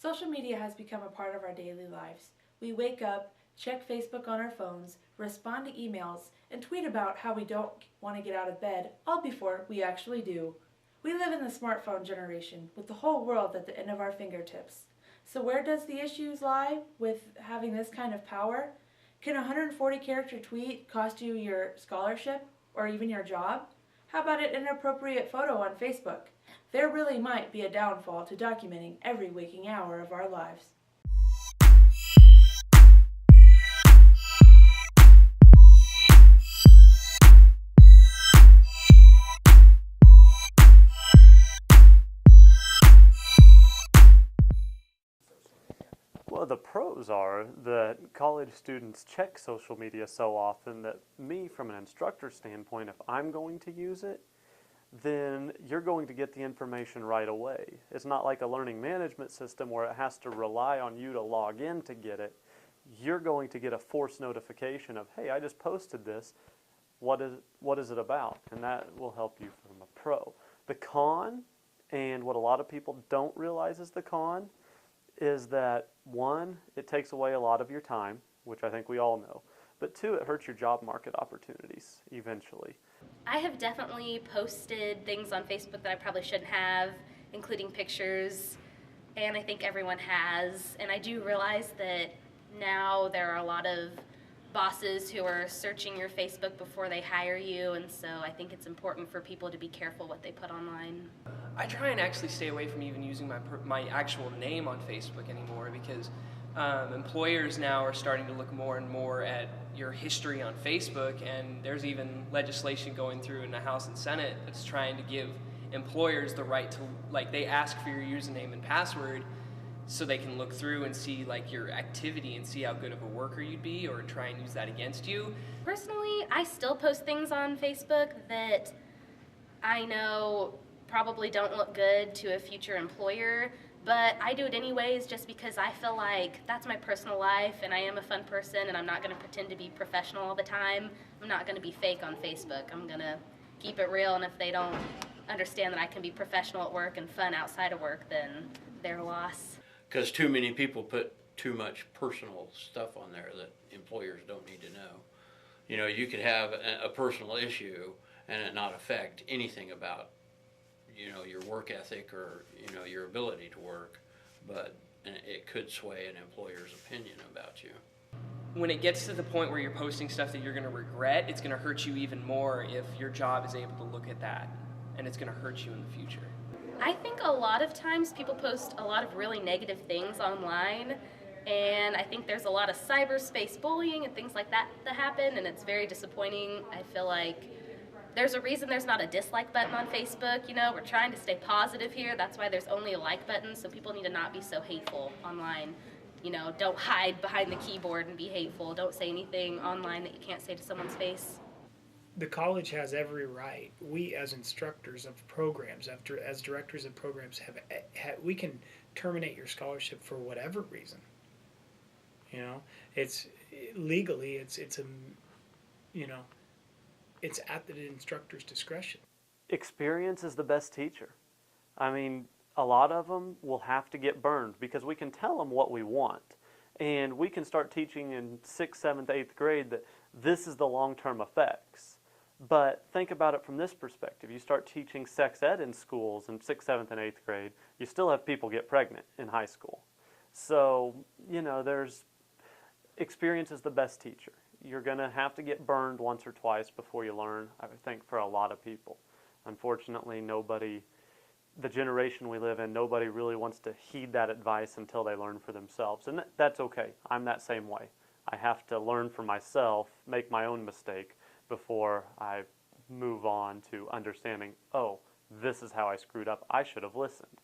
Social media has become a part of our daily lives. We wake up, check Facebook on our phones, respond to emails, and tweet about how we don't want to get out of bed, all before we actually do. We live in the smartphone generation, with the whole world at the end of our fingertips. So where does the issues lie with having this kind of power? Can a 140-character tweet cost you your scholarship, or even your job? How about an inappropriate photo on Facebook? There really might be a downfall to documenting every waking hour of our lives. Well, the pros are that college students check social media so often that me, from an instructor standpoint, if I'm going to use it, then you're going to get the information right away. It's not like a learning management system where it has to rely on you to log in to get it. You're going to get a force notification of, hey, I just posted this. What is it about? And that will help you from a pro. The con, and what a lot of people don't realize is the con, is that one, it takes away a lot of your time, which I think we all know. But two, it hurts your job market opportunities eventually. I have definitely posted things on Facebook that I probably shouldn't have, including pictures, and I think everyone has. And I do realize that now there are a lot of bosses who are searching your Facebook before they hire you, and so I think it's important for people to be careful what they put online. I try and actually stay away from even using my actual name on Facebook anymore because employers now are starting to look more and more at your history on Facebook, and there's even legislation going through in the House and Senate that's trying to give employers the right to, like, they ask for your username and password so they can look through and see like your activity and see how good of a worker you'd be, or try and use that against you. Personally, I still post things on Facebook that I know probably don't look good to a future employer, but I do it anyways just because I feel like that's my personal life and I am a fun person and I'm not going to pretend to be professional all the time. I'm not going to be fake on Facebook. I'm going to keep it real, and if they don't understand that I can be professional at work and fun outside of work, then their loss. Because too many people put too much personal stuff on there that employers don't need to know. You know, you could have a personal issue and it not affect anything about, you know, your work ethic or, you know, your ability to work, but it could sway an employer's opinion about you. When it gets to the point where you're posting stuff that you're going to regret, it's going to hurt you even more if your job is able to look at that, and it's going to hurt you in the future. I think a lot of times people post a lot of really negative things online, and I think there's a lot of cyberspace bullying and things like that that happen, and it's very disappointing. I feel like there's a reason there's not a dislike button on Facebook. You know, we're trying to stay positive here. That's why there's only a like button, so people need to not be so hateful online. You know, don't hide behind the keyboard and be hateful. Don't say anything online that you can't say to someone's face. The college has every right. We, as instructors of programs, as directors of programs, we can terminate your scholarship for whatever reason. You know, it's legally, it's at the instructor's discretion. Experience is the best teacher. I mean, a lot of them will have to get burned because we can tell them what we want. And we can start teaching in 6th, 7th, 8th grade that this is the long-term effects. But think about it from this perspective. You start teaching sex ed in schools in 6th, 7th, and 8th grade, you still have people get pregnant in high school. So, you know, experience is the best teacher. You're going to have to get burned once or twice before you learn, I think, for a lot of people. Unfortunately, the generation we live in, nobody really wants to heed that advice until they learn for themselves. And that's okay. I'm that same way. I have to learn for myself, make my own mistake before I move on to understanding, oh, this is how I screwed up. I should have listened.